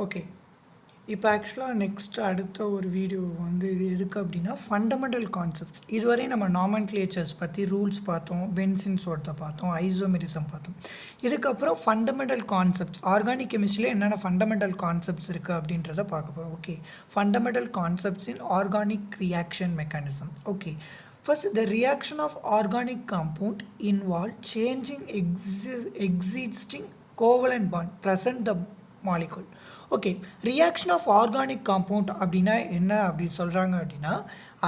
Okay. இப்போ ஆக்சுவலாக next அடுத்த ஒரு வீடியோ வந்து இது எதுக்கு அப்படின்னா ஃபண்டமெண்டல் கான்செப்ட்ஸ். இதுவரை நம்ம நாமன்க்ளேச்சர்ஸ் பற்றி ரூல்ஸ் பார்த்தோம், பென்சின்ஸ் ஓட்டை பார்த்தோம், ஐசோமெரிசம் பார்த்தோம். இதுக்கப்புறம் ஃபண்டமெண்டல் கான்செப்ட்ஸ் ஆர்கானிக் கெமிஸ்ட்ரியில் என்னென்ன ஃபண்டமெண்டல் கான்செப்ட்ஸ் இருக்குது அப்படின்றத பார்க்க போகிறோம். Okay, fundamental concepts in organic reaction mechanism. Okay, first the reaction of organic compound involve changing existing covalent bond present the molecule. Okay, reaction of organic compound அப்படின்னா என்ன அப்படி சொல்கிறாங்க அப்படின்னா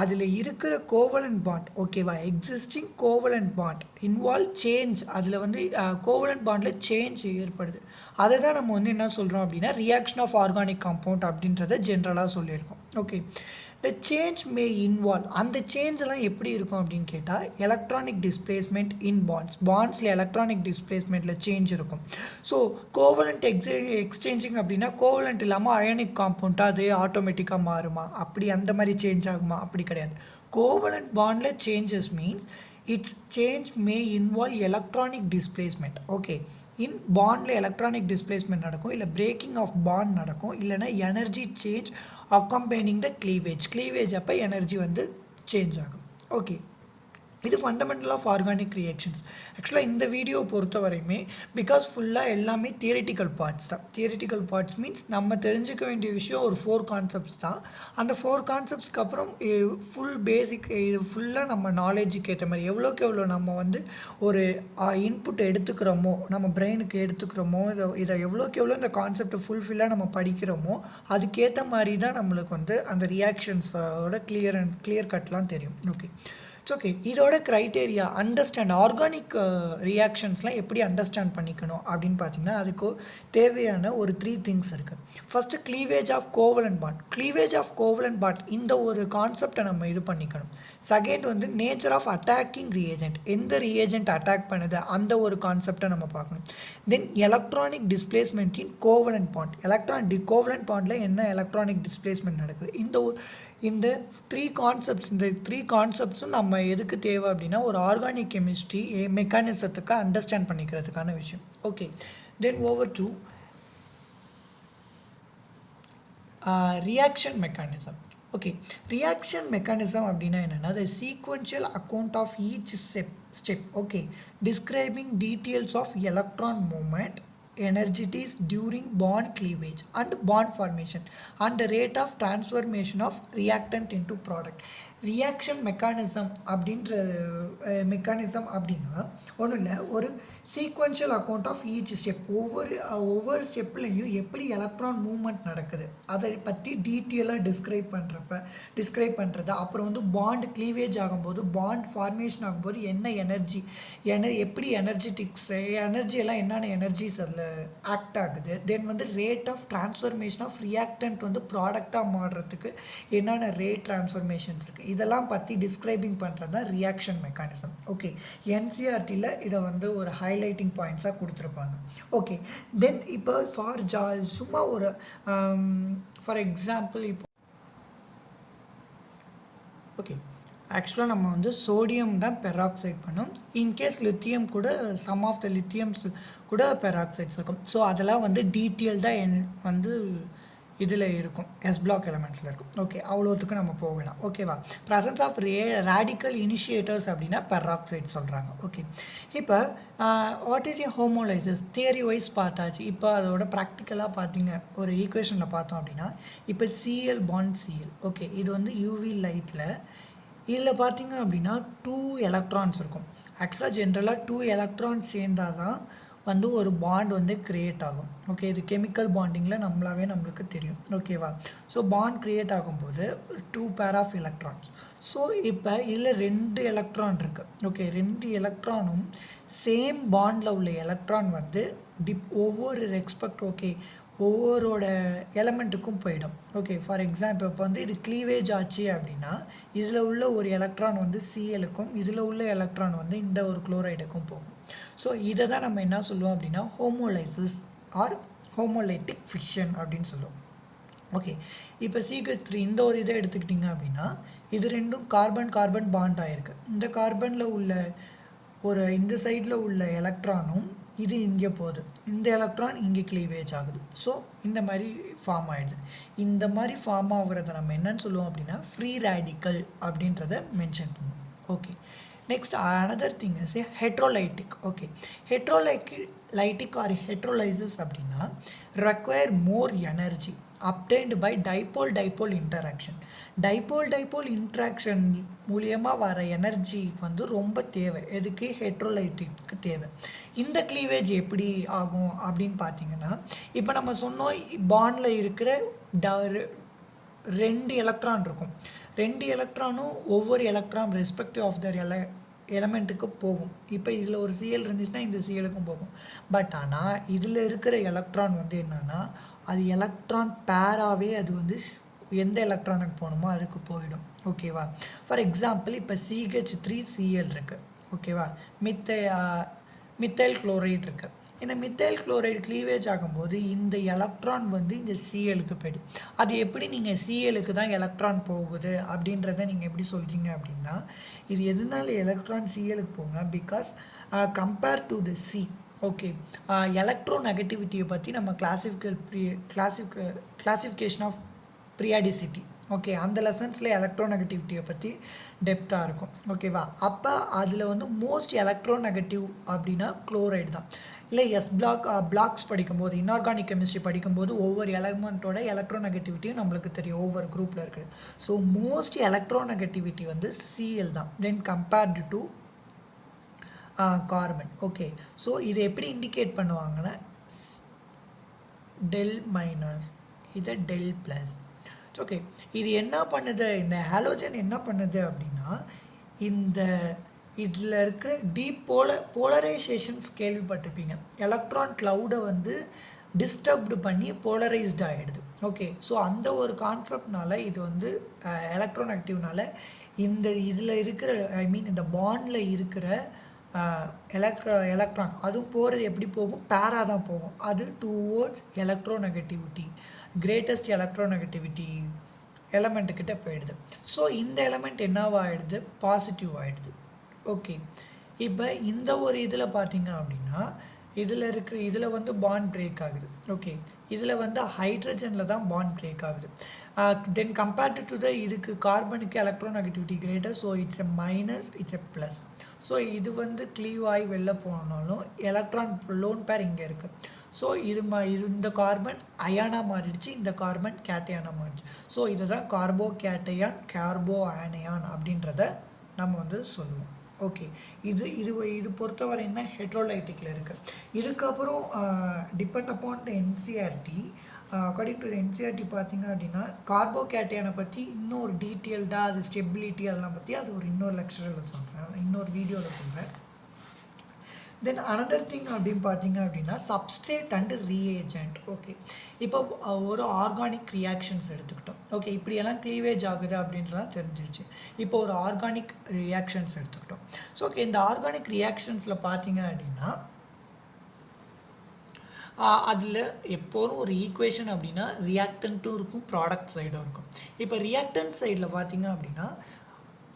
அதில் இருக்கிற கோவலண்ட் பாண்ட், ஓகேவா, existing covalent bond involve change, அதில் வந்து கோவலண்ட் பாண்டில் சேஞ்ச் ஏற்படுது. அதை தான் நம்ம வந்து என்ன சொல்கிறோம் அப்படின்னா ரியாக்ஷன் ஆஃப் ஆர்கானிக் காம்பவுண்ட் அப்படின்றத ஜென்ரலாக சொல்லியிருக்கோம். Okay, the change may involve, அந்த சேஞ்செல்லாம் எப்படி இருக்கும் அப்படின்னு கேட்டால் எலக்ட்ரானிக் டிஸ்பிளேஸ்மெண்ட் இன் பாண்ட்ஸில் எலக்ட்ரானிக் டிஸ்பிளேஸ்மெண்ட்டில் சேஞ்ச் இருக்கும். ஸோ கோவலண்ட் எக்ஸ்சேஞ்சிங் அப்படின்னா கோவலண்ட் இல்லாமல் அயனிக் காம்பவுண்ட்டாக அது ஆட்டோமேட்டிக்காக மாறுமா, அப்படி அந்த மாதிரி சேஞ்ச் ஆகுமா, அப்படி கிடையாது. கோவலண்ட் பாண்டில் changes means it's change may involve electronic displacement. Okay, in பாண்டில் எலக்ட்ரானிக் டிஸ்பிளேஸ்மெண்ட் நடக்கும், இல்லை பிரேக்கிங் ஆஃப் பாண்ட் நடக்கும், இல்லைனா energy change accompanying the cleavage அப்போ எனர்ஜி வந்து சேஞ்ச் ஆகும். ஓகே, இது ஃபண்டமெண்டல் ஆஃப் ஆர்கானிக் ரியாக்ஷன்ஸ். ஆக்சுவலாக இந்த வீடியோ பொறுத்த வரையுமே பிகாஸ் ஃபுல்லாக எல்லாமே தியரிட்டிக்கல் பார்ட்ஸ் தான். தியரிட்டிக்கல் பார்ட்ஸ் மீன்ஸ் நம்ம தெரிஞ்சுக்க வேண்டிய விஷயம் ஒரு 4 கான்செப்ட்ஸ் தான். அந்த 4 கான்செப்ட்ஸ்க்கு அப்புறம் ஃபுல் பேசிக் இது ஃபுல்லாக நம்ம நாலேஜுக்கு ஏற்ற மாதிரி எவ்வளோக்கு எவ்வளோ நம்ம வந்து ஒரு இன்புட் எடுத்துக்கிறோமோ, நம்ம பிரெயினுக்கு எடுத்துக்கிறோமோ, இதை எவ்வளோக்கு எவ்வளோ இந்த கான்செப்டை ஃபுல்ஃபில்லாக நம்ம படிக்கிறோமோ அதுக்கேற்ற மாதிரி தான் நம்மளுக்கு வந்து அந்த ரியாக்ஷன்ஸோட கிளியர் கட்லாம் தெரியும். Okay, it's okay. இதோட க்ரைட்டேரியா அண்டர்ஸ்டாண்ட் ஆர்கானிக் ரியாக்ஷன்ஸ்லாம் எப்படி அண்டர்ஸ்டாண்ட் பண்ணிக்கணும் அப்படின்னு பார்த்தீங்கன்னா அதுக்கு தேவையான ஒரு 3 திங்ஸ் இருக்குது. First cleavage of covalent bond. Cleavage of covalent bond இந்த ஒரு கான்செப்டை நம்ம இது பண்ணிக்கணும். செகண்ட் வந்து நேச்சர் ஆஃப் அட்டாக்கிங் ரியேஜென்ட், எந்த ரியேஜென்ட் அட்டாக் பண்ணுது அந்த ஒரு கான்செப்டை நம்ம பார்க்கணும். Then electronic displacement in covalent bond, covalent பாண்டில் என்ன எலக்ட்ரானிக் டிஸ்பிளேஸ்மெண்ட் நடக்குது, இந்த 3 கான்செப்ட்ஸும் நம்ம எதுக்கு தேவை அப்படின்னா ஒரு ஆர்கானிக் கெமிஸ்ட்ரி மெக்கானிசத்துக்கு அண்டர்ஸ்டாண்ட் பண்ணிக்கிறதுக்கான விஷயம். Okay, then over to reaction mechanism. Okay, reaction mechanism அப்படின்னா என்னென்னா the sequential account of each step. Okay, describing details of electron movement, energies during bond cleavage and bond formation and the rate of transformation of reactant into product. Reaction அப்படின்ற mechanism அப்படின்னா ஒன்றும் இல்லை, ஒரு sequential account of each step, ஒவ்வொரு ஸ்டெப்லையும் எப்படி electron movement நடக்குது அதை பற்றி டீட்டெயிலாக டிஸ்கிரைப் பண்ணுறது. அப்புறம் வந்து பாண்ட் க்ளீவேஜ் ஆகும்போது, பாண்ட் ஃபார்மேஷன் ஆகும்போது என்ன எப்படி எனர்ஜியெல்லாம் என்னென்ன எனர்ஜிஸ் அதில் ஆக்ட் ஆகுது. தென் வந்து rate of transformation of reactant வந்து ப்ராடக்டாக மாறுறதுக்கு என்னென்ன ரேட் டிரான்ஸ்ஃபர்மேஷன்ஸ் இருக்குது, இதெல்லாம் பற்றி டிஸ்கிரைபிங் பண்ணுறது தான் ரியாக்ஷன் மெக்கானிசம். ஓகே, என்சிஆர்டியில் இதை வந்து ஒரு ஹைலைட்டிங் பாயிண்ட்ஸாக கொடுத்துருப்பாங்க. ஓகே, தென் இப்போ சும்மா ஒரு ஃபார் எக்ஸாம்பிள் இப்போ ஓகே ஆக்சுவலாக நம்ம வந்து சோடியம் தான் பெராக்சைட் பண்ணோம். இன்கேஸ் லித்தியம் கூட சம் ஆஃப் த லித்தியம்ஸ் கூட பெராக்சைட்ஸ் இருக்கும். ஸோ அதெல்லாம் வந்து டீட்டெயில்டாக வந்து இதில் இருக்கும், எஸ் பிளாக் எலமெண்ட்ஸில் இருக்கும். ஓகே, அவ்வளோத்துக்கு நம்ம போகலாம். ஓகேவா, ப்ரெசன்ஸ் ஆஃப் ரேடிக்கல் இனிஷியேட்டர்ஸ் அப்படின்னா பெராக்சைட் சொல்கிறாங்க. ஓகே, இப்போ what is a homolysis theory wise பார்த்தாச்சு. இப்போ அதோட ப்ராக்டிக்கலாக பார்த்தீங்க ஒரு ஈக்குவேஷனில் பார்த்தோம் அப்படின்னா இப்போ சிஎல் பாண்ட் சிஎல். ஓகே, இது வந்து யூவி லைட்டில் இதில் பார்த்தீங்க அப்படின்னா 2 எலக்ட்ரான்ஸ் இருக்கும். ஆக்சுவலாக ஜென்ரலாக 2 எலக்ட்ரான்ஸ் சேர்ந்தால் தான் வந்து ஒரு பாண்ட் வந்து க்ரியேட் ஆகும். ஓகே, இது கெமிக்கல் பாண்டிங்கில் நம்மளுக்கு தெரியும். ஓகேவா, ஸோ பாண்ட் க்ரியேட் ஆகும்போது 2 பேர் ஆஃப் எலக்ட்ரான்ஸ். ஸோ இப்போ இதில் 2 எலக்ட்ரான் இருக்குது. ஓகே, 2 எலக்ட்ரானும் சேம் பாண்டில் உள்ள எலக்ட்ரான் வந்து ஒவ்வொரு ஒவ்வொருட எலமெண்ட்டுக்கும் போயிடும். ஓகே, ஃபார் எக்ஸாம்பிள் இப்போ வந்து இது க்ளீவேஜ் ஆச்சு அப்படின்னா இதில் உள்ள ஒரு எலக்ட்ரான் வந்து சிஎலுக்கும் இதில் உள்ள எலக்ட்ரான் வந்து இந்த ஒரு குளோரைடுக்கும் போகும். ஸோ இதை தான் நம்ம என்ன சொல்லுவோம் அப்படின்னா ஹோமோலைசிஸ் ஆர் ஹோமோலைட்டிக் ஃபிஷன் அப்படின்னு சொல்லுவோம். ஓகே, இப்போ CH3 இந்த ஒரு இதை எடுத்துக்கிட்டிங்க அப்படின்னா இது ரெண்டும் கார்பன் பாண்ட் ஆகிருக்கு. இந்த கார்பனில் உள்ள ஒரு இந்த சைடில் உள்ள எலக்ட்ரானும் இது இங்கே போகுது, இந்த எலக்ட்ரான் இங்கே க்ளீவேஜ் ஆகுது. ஸோ இந்த மாதிரி ஃபார்ம் ஆகிடுது. இந்த மாதிரி ஃபார்ம் ஆகுறத நம்ம என்னன்னு சொல்லுவோம் அப்படின்னா ஃப்ரீ ரேடிக்கல் அப்படின்றத மென்ஷன் பண்ணுவோம். Okay, next another thing is a heterolytic. Okay, heterolytic or heterolysis அப்படின்னா require more energy obtained by dipole interaction. dipole interaction மூலியமாக வர எனர்ஜி வந்து ரொம்ப தேவை. எதுக்கு? ஹெட்ரோலைட்டிக்கு தேவை. இந்த க்ளீவேஜ் எப்படி ஆகும் அப்படின்னு பார்த்தீங்கன்னா, இப்போ நம்ம சொன்னோம் பாண்டில் இருக்கிற 2 எலக்ட்ரான் இருக்கும். 2 எலக்ட்ரானும் ஒவ்வொரு எலக்ட்ரான் ரெஸ்பெக்டிவ் ஆஃப் தர் எலமெண்ட்டுக்கு போகும். இப்போ இதில் ஒரு சிஎல் இருந்துச்சுன்னா இந்த சிஎலுக்கும் போகும். பட் ஆனால் இதில் இருக்கிற எலக்ட்ரான் வந்து என்னென்னா, அது எலக்ட்ரான் பேராகவே அது வந்து எந்த எலக்ட்ரானுக்கு போகணுமோ அதுக்கு போயிடும். ஓகேவா? ஃபார் எக்ஸாம்பிள் இப்போ CH3Cl இருக்குது. ஓகேவா? மித்தைல் குளோரைடு இருக்குது. இந்த மித்தைல் குளோரைடு க்ளீவேஜ் ஆகும்போது இந்த எலக்ட்ரான் வந்து இந்த சிஎலுக்கு போய்டும். அது எப்படி நீங்கள் சிஎலுக்கு தான் எலக்ட்ரான் போகுது அப்படின்றத நீங்கள் எப்படி சொல்கிறீங்க அப்படின்னா, இது எதனால எலக்ட்ரான் சிஎலுக்கு போகுங்க? Because compare to the C. Okay, எலக்ட்ரோ நெகட்டிவிட்டியை பற்றி நம்ம கிளாசிஃபிகேஷன் ஆஃப் ப்ரியாடிசிட்டி, ஓகே, அந்த லெசன்ஸில் எலக்ட்ரோ நெகட்டிவிட்டியை பற்றி டெப்த்தாக இருக்கும். ஓகேவா? அப்போ அதில் வந்து மோஸ்ட் எலக்ட்ரோ நெகட்டிவ் அப்படின்னா குளோரைடு தான். இல்லை பிளாக்ஸ் படிக்கும்போது, இன்ஆர்கானிக் கெமிஸ்ட்ரி படிக்கும்போது ஒவ்வொரு எலமெண்ட்டோட எலக்ட்ரோ நெகட்டிவிட்டியும் நம்மளுக்கு தெரியும் ஒவ்வொரு குரூப்பில் இருக்குது. ஸோ மோஸ்ட் எலக்ட்ரோ நெகட்டிவிட்டி வந்து சிஎல் தான் then compared to carbon. Okay, so இதை எப்படி இண்டிகேட் பண்ணுவாங்கன்னா டெல் மைனஸ், இதை டெல் ப்ளஸ். ஓகே, இது என்ன பண்ணுது, இந்த ஹாலோஜன் என்ன பண்ணுது அப்படின்னா, இதில் இருக்கிற போலரைசேஷன்ஸ் கேள்விப்பட்டிருப்பீங்க. எலக்ட்ரான் க்ளவுடை வந்து டிஸ்டர்ப்டு பண்ணி போலரைஸ்ட் ஆகிடுது. ஓகே, ஸோ அந்த ஒரு கான்செப்ட்னால இது வந்து எலக்ட்ரோநெகட்டிவ்னால இதில் இருக்கிற இந்த பாண்டில் இருக்கிற எலக்ட்ரான் அதுவும் போகிறது எப்படி போகும்? பேராக தான் போகும். அது டுவோர்ட்ஸ் எலக்ட்ரோநெகட்டிவிட்டி, கிரேட்டஸ்ட் எலக்ட்ரோநெகட்டிவிட்டி எலமெண்ட்டுக்கிட்ட போயிடுது. ஸோ இந்த எலமெண்ட் என்னவாகிடுது? பாசிட்டிவ் ஆகிடுது. ஓகே, இப்போ இந்த ஒரு இதில் பார்த்தீங்க அப்படின்னா இதில் வந்து பாண்ட் பிரேக் ஆகுது. ஓகே, இதில் வந்து ஹைட்ரஜனில் தான் பாண்ட் பிரேக் ஆகுது. தென் கம்பேர்டு டு இதுக்கு கார்பனுக்கு electronegativity greater. So it's a minus, it's a plus. So இது வந்து க்ளீவ் ஆகி வெளில போனாலும் எலக்ட்ரான் லோன் பேர் இங்கே இருக்குது. ஸோ இந்த கார்பன் அயானாக மாறிடுச்சு, இந்த கார்பன் கேட்டையானாக மாறிடுச்சு. ஸோ இதை தான் கார்போ கேட்டையான், கார்போ ஆனையான் அப்படின்றத நம்ம வந்து சொல்லுவோம். ஓகே, இது பொறுத்தவரை என்ன ஹெட்ரோலைட்டிக்கில் இருக்குது. இதுக்கப்புறம் depend upon the NCERT, according to NCERT பார்த்தீங்க அப்படின்னா கார்போ கேட்டையானை பற்றி இன்னொரு டீட்டெயில்டாக அது ஸ்டெபிலிட்டி அதெல்லாம் பற்றி அது ஒரு இன்னொரு லெக்சரில் சொல்கிறேன், இன்னொரு வீடியோவில் சொல்கிறேன். தென் அனதர் திங் அப்படின்னு பார்த்தீங்க அப்படின்னா சப்ஸ்ட்ரேட் அண்ட் ரீஏஜென்ட். ஓகே, இப்போ ஒரு ஆர்கானிக் ரியாக்ஷன்ஸ் எடுத்துக்கிட்டோம். ஓகே, இப்படியெல்லாம் க்ளீவேஜ் ஆகுது அப்படின்றலாம் தெரிஞ்சிருச்சு. இப்போ ஒரு ஆர்கானிக் ரியாக்ஷன்ஸ் எடுத்துக்கிட்டோம். ஸோ ஓகே, இந்த ஆர்கானிக் ரியாக்ஷன்ஸில் பார்த்தீங்க அப்படின்னா அதில் எப்போதும் ஒரு ஈக்குவேஷன் அப்படின்னா ரியாக்டன்ட்டும் இருக்கும், ப்ராடக்ட் சைடும் இருக்கும். இப்போ ரியாக்டன்ட் சைடில் பார்த்தீங்க அப்படின்னா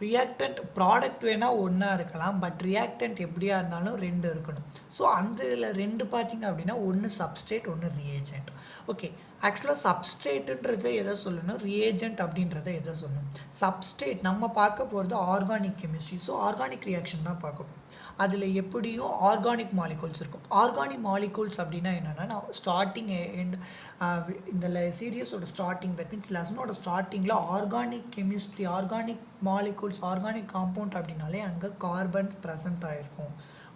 ரியாக்டன்ட் ப்ராடக்ட் வேணால் ஒன்றா இருக்கலாம், பட் ரியாக்டன்ட் எப்படியா இருந்தாலும் 2 இருக்கணும். ஸோ அந்த இதில் 2 பார்த்திங்க அப்படின்னா ஒன்று சப்ஸ்ட்ரேட், ஒன்று ரியேஜென்ட். ஓகே, ஆக்சுவலாக சப்ஸ்ட்ரேட்டுன்றதை எதை சொல்லணும், ரியேஜென்ட் அப்படின்றத எதை சொல்லணும். சப்ஸ்ட்ரேட் நம்ம பார்க்க போகிறது organic chemistry. So organic reaction தான் பார்க்க போகிறோம். அதில் எப்படியும் ஆர்கானிக் மாலிகூல்ஸ் இருக்கும். ஆர்கானிக் மாலிகூல்ஸ் அப்படின்னா என்னென்னா, நான் ஸ்டார்டிங் எண்ட் இந்த சீரியஸோட ஸ்டார்டிங், தட் மீன்ஸ் லெசனோட ஸ்டார்டிங்கில் organic chemistry, organic molecules, organic compound அப்படின்னாலே அங்கே கார்பன் ப்ரெசண்ட் ஆகிருக்கும்.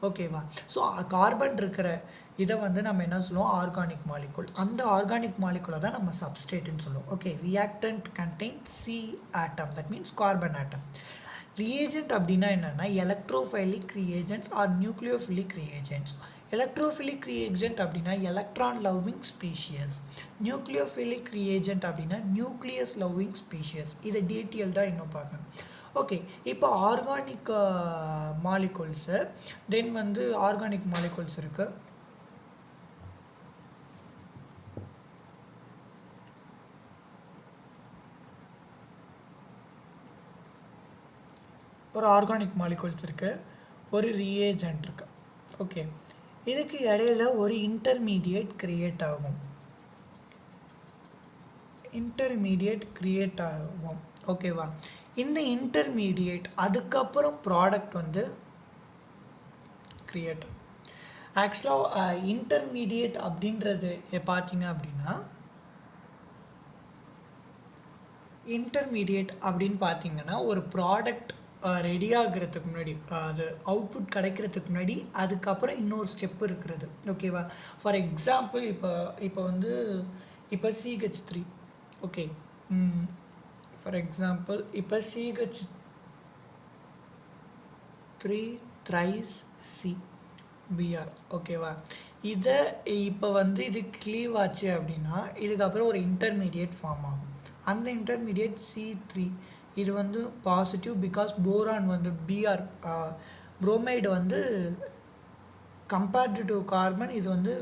ஓகேவா? ஸோ கார்பன் இருக்கிற இதை வந்து நம்ம என்ன சொல்லுவோம், ஆர்கானிக் மாலிகூல். அந்த ஆர்கானிக் மாலிகூலை தான் நம்ம சப்ஸ்ட்ரேட்னு சொல்லுவோம். Okay, reactant contain C atom, that means carbon atom. Reagent அப்படின்னா என்னென்னா electrophilic reagents or nucleophilic reagents. Electrophilic reagent அப்படின்னா electron loving species. Nucleophilic reagent அப்படின்னா நியூக்ளியஸ் லவ்விங் ஸ்பீஷியஸ். இதை டீட்டெயில்டாக இன்னும் பார்க்கணும். ஓகே, இப்போ ஆர்கானிக் மாலிகூல்ஸு, தென் வந்து ஆர்கானிக் மாலிகூல்ஸ் இருக்குது. ஒரு ஆர்கானிக் மாலிகூல்ஸ் இருக்குது, ஒரு ரியேஜென்ட் இருக்குது. ஓகே, இதுக்கு இடையில ஒரு இன்டர்மீடியேட் கிரியேட் ஆகும். ஓகேவா? இந்த இன்டர்மீடியேட் அதுக்கப்புறம் ப்ராடக்ட் வந்து கிரியேட் ஆகும். ஆக்சுவலாக இன்டர்மீடியேட் அப்படின்றது பார்த்தீங்க அப்படின்னா இன்டர்மீடியேட் அப்படின்னு பார்த்தீங்கன்னா ஒரு ப்ராடக்ட் ரெடி ஆகிறதுக்கு முன்னாடி அது அவுட்புட் கிடைக்கிறதுக்கு முன்னாடி அதுக்கப்புறம் இன்னொரு ஸ்டெப் இருக்கிறது. ஓகேவா? ஃபார் எக்ஸாம்பிள் இப்போ வந்து CH3 ஓகே. ஃபார் எக்ஸாம்பிள் இப்போ CH3 thrice CBr ஓகேவா? இதை இப்போ வந்து இது க்ளீவ் ஆச்சு அப்படின்னா இதுக்கப்புறம் ஒரு இன்டர்மீடியேட் ஃபார்ம் ஆகும். அந்த இன்டர்மீடியேட் C3 இது வந்து பாசிட்டிவ் பிகாஸ் போரான் வந்து பிஆர் புரோமைடு வந்து கம்பேர்டு டு கார்பன் இது வந்து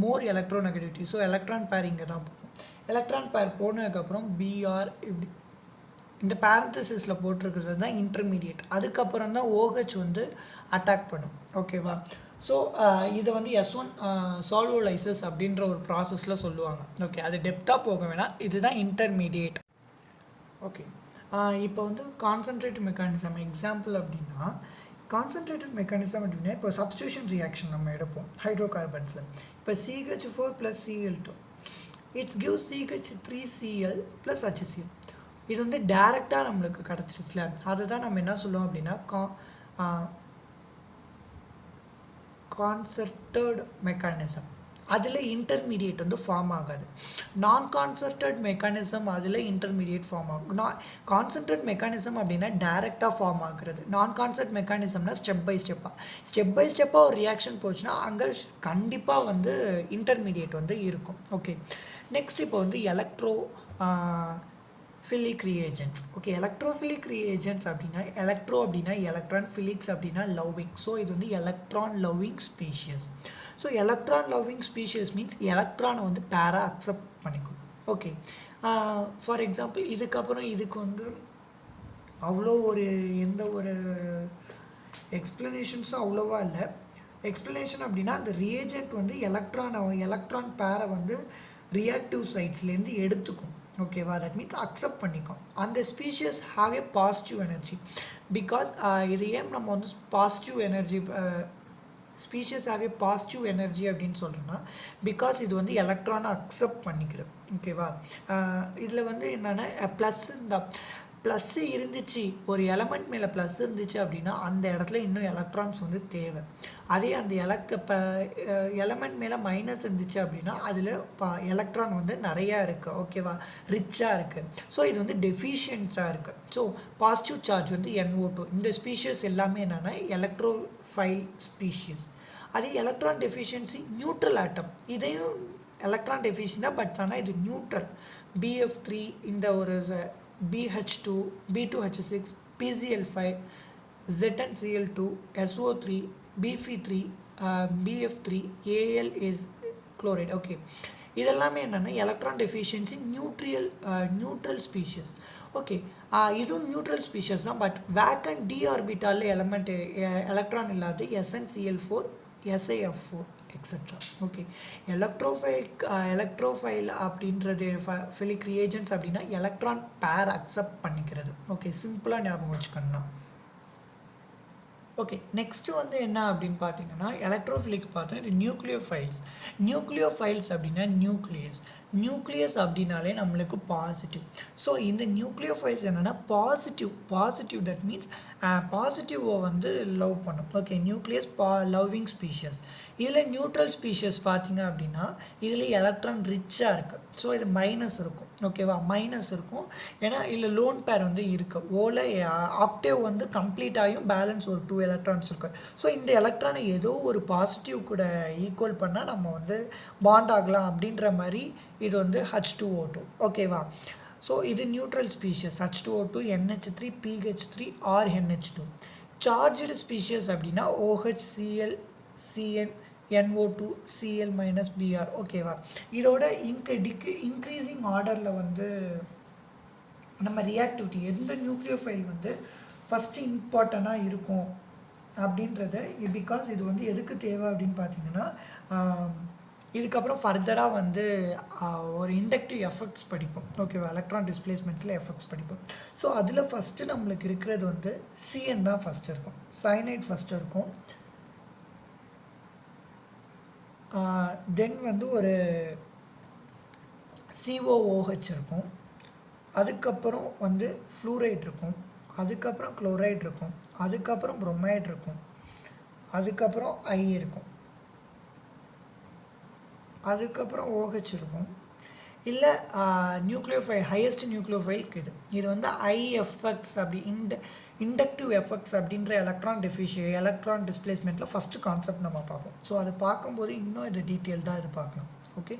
மோர் எலக்ட்ரோநெகட்டிவிட்டி. ஸோ எலக்ட்ரான் பேர் இங்கே தான் போகும். எலக்ட்ரான் பேர் போனதுக்கப்புறம் பிஆர் இப்படி இந்த பேரந்தசிஸில் போட்டிருக்கிறது தான் இன்டர்மீடியேட். அதுக்கப்புறம் தான் OH வந்து அட்டாக் பண்ணும். ஓகேவா? ஸோ இதை வந்து S1 சால்வோலைசஸ் அப்படின்ற ஒரு ப்ராசஸில் சொல்லுவாங்க. ஓகே, அது டெப்த்தாக போக வேணாம். இதுதான் இன்டர்மீடியேட். ஓகே, இப்போ வந்து கான்சன்ட்ரேட் மெக்கானிசம் எக்ஸாம்பிள் அப்படின்னா கான்சன்ட்ரேட்டட் மெக்கானிசம் அப்படின்னா இப்போ சப்ஸ்டியூஷன் ரியாக்ஷன் நம்ம எடுப்போம் ஹைட்ரோகார்பன்ஸில். இப்போ CH4 + Cl2 it's give CH3Cl + HCl. இது வந்து டைரெக்டாக நம்மளுக்கு கிடச்சிருச்சுல, அதுதான் நம்ம என்ன சொல்லுவோம் அப்படின்னா கான்சர்ட்டட் மெக்கானிசம். அதில் இன்டர்மீடியேட் வந்து ஃபார்ம் ஆகாது. நான் கான்சர்ட்டட் மெக்கானிசம் அதில் இன்டர்மீடியேட் ஃபார்ம் ஆகும். கான்சன்ட்ரேட் மெக்கானிசம் அப்படின்னா டைரெக்டாக ஃபார்ம் ஆகுறது. நான் கான்சர்ட் மெக்கானிசம்னா ஸ்டெப் பை ஸ்டெப்பாக ஒரு ரியாக்ஷன் போச்சுன்னா அங்கே கண்டிப்பாக வந்து இன்டர்மீடியேட் வந்து இருக்கும். ஓகே, நெக்ஸ்ட் இப்போ வந்து electrophilic reagents. Okay, electrophilic reagents அப்படின்னா அப்படின்னா எலக்ட்ரான், ஃபிலிக்ஸ் அப்படின்னா லவ்விங். ஸோ இது வந்து electron loving species. So electron loving species means எலக்ட்ரானை வந்து பேரா அக்செப்ட் பண்ணிக்கும். ஓகே, ஃபார் எக்ஸாம்பிள் இதுக்கப்புறம் இதுக்கு வந்து அவ்வளோ எந்த ஒரு எக்ஸ்ப்ளனேஷன்ஸும் அவ்வளோவா இல்லை. எக்ஸ்ப்ளனேஷன் அப்படின்னா அந்த ரியேஜென்ட் வந்து எலக்ட்ரான் பேரை வந்து ரியாக்டிவ் சைட்ஸ்லேருந்து எடுத்துக்கும். ஓகேவா? தட் மீன்ஸ் அக்செப்ட் பண்ணிக்கும். அந்த species have A positive energy because இது ஏன் நம்ம வந்து positive energy species have A positive energy அப்படின்னு சொல்கிறோன்னா பிகாஸ் இது வந்து எலக்ட்ரானை அக்செப்ட் பண்ணிக்கிறது. ஓகேவா? இதில் வந்து என்னென்னா ப்ளஸ்ஸு இருந்துச்சு, ஒரு எலமெண்ட் மேலே ப்ளஸ் இருந்துச்சு அப்படின்னா அந்த இடத்துல இன்னும் எலக்ட்ரான்ஸ் வந்து தேவை. அதே அந்த எலமெண்ட் மேலே மைனஸ் இருந்துச்சு அப்படின்னா அதில் எலக்ட்ரான் வந்து நிறையா இருக்குது. ஓகேவா? ரிச்சாக இருக்குது. ஸோ இது வந்து டெஃபிஷியன்ஸாக இருக்குது. ஸோ பாசிட்டிவ் சார்ஜ் வந்து NO2. இந்த ஸ்பீஷியஸ் எல்லாமே என்னென்னா எலக்ட்ரோஃபைல் ஸ்பீஷியஸ். அதே எலக்ட்ரான் டெஃபிஷியன்சி நியூட்ரல் ஆட்டம். இதையும் எலக்ட்ரான் டெஃபிஷியன் தான், பட் ஆனால் இது நியூட்ரல். BF3 இந்த ஒரு BH2, B2H6, PCl5, ZnCl2, SO3, BF3, BF3, Al is chloride. Okay, இதெல்லாமே என்னென்னா electron deficiency neutral species. Okay, இதுவும் நியூட்ரல் ஸ்பீஷியஸ் தான், பட் வேக்கண்ட் d ஆர்பிட்டாலில் எலக்ட்ரான் இல்லாது SnCl4, SiF4 etcetera. Okay, electrophile அப்படின்றது ஃபிலிக் ரியேஜென்ட்ஸ் அப்படின்னா electron பேர் அக்செப்ட் பண்ணிக்கிறது. Okay, சிம்பிளாக ஞாபகம் வச்சுக்கணும். ஓகே, நெக்ஸ்ட்டு வந்து என்ன அப்படின்னு பார்த்தீங்கன்னா எலக்ட்ரோஃபிலிக் பார்த்தோம். இது நியூக்ளியோஃபைல்ஸ் அப்படின்னா நியூக்ளியஸ் அப்படின்னாலே நம்மளுக்கு பாசிட்டிவ். ஸோ இந்த நியூக்ளியோஃபைல்ஸ் என்னென்னா பாசிட்டிவ் தட் மீன்ஸ் பாசிட்டிவை வந்து லவ் பண்ணும். Okay, nucleus loving species. இதில் நியூட்ரல் ஸ்பீஷியஸ் பார்த்தீங்க அப்படின்னா இதில் எலக்ட்ரான் ரிச்சாக இருக்குது. ஸோ இது மைனஸ் இருக்கும். ஓகேவா? மைனஸ் இருக்கும், ஏன்னா இதில் லோன் பேர் வந்து இருக்குது. ஓல ஆக்டேவ் வந்து கம்ப்ளீட் ஆகியும் பேலன்ஸ் ஒரு 2 எலக்ட்ரான்ஸ் இருக்குது. ஸோ இந்த எலக்ட்ரானை ஏதோ ஒரு பாசிட்டிவ் கூட ஈக்குவல் பண்ணால் நம்ம வந்து பாண்ட் ஆகலாம் அப்படின்ற மாதிரி இது வந்து H2O2. ஓகேவா? ஸோ இது neutral species H2O2, NH3, PH3 or NH2. Charged species அப்படின்னா OH, Cl, Cn, NO2, Cl - Br. ஓகேவா? இதோட இன்க்ரீசிங் ஆர்டரில் வந்து நம்ம ரியாக்டிவிட்டி எந்த நியூக்ளியோஃபைல் வந்து ஃபஸ்ட்டு இம்பார்ட்டண்ட்டாக இருக்கும் அப்படின்றத பிகாஸ் இது வந்து எதுக்கு தேவை அப்படின்னு பார்த்தீங்கன்னா இதுக்கப்புறம் ஃபர்தராக வந்து ஒரு இண்டக்டிவ் எஃபெக்ட்ஸ் படிப்போம். ஓகேவா? எலக்ட்ரான் டிஸ்பிளேஸ்மெண்ட்ஸில் எஃபெக்ட்ஸ் படிப்போம். ஸோ அதில் ஃபஸ்ட்டு நம்மளுக்கு இருக்கிறது வந்து சிஎன் தான் ஃபஸ்ட்டு இருக்கும், சயனைட் ஃபஸ்ட்டு இருக்கும். தென் வந்து ஒரு COOH இருக்கும், அதுக்கப்புறம் வந்து ஃப்ளூரைட் இருக்கும், அதுக்கப்புறம் குளோரைட் இருக்கும், அதுக்கப்புறம் புரோமைட் இருக்கும், அதுக்கப்புறம் I இருக்கும், அதுக்கப்புறம் OH இருக்கும். இல்லை நியூக்ளியோஃபைல் ஹையஸ்ட் நியூக்ளியோஃபைல் இது வந்து IFX அப்படி இண்டக்டிவ் எஃபெக்ட்ஸ் அப்படின்ற எலக்ட்ரான் டிஸ்பிளேஸ்மெண்ட்டில் ஃபஸ்ட்டு கான்செப்ட் நம்ம பார்ப்போம். ஸோ அது பார்க்கும்போது இன்னும் இது டீட்டெயில்டாக இது பார்க்கலாம். ஓகே.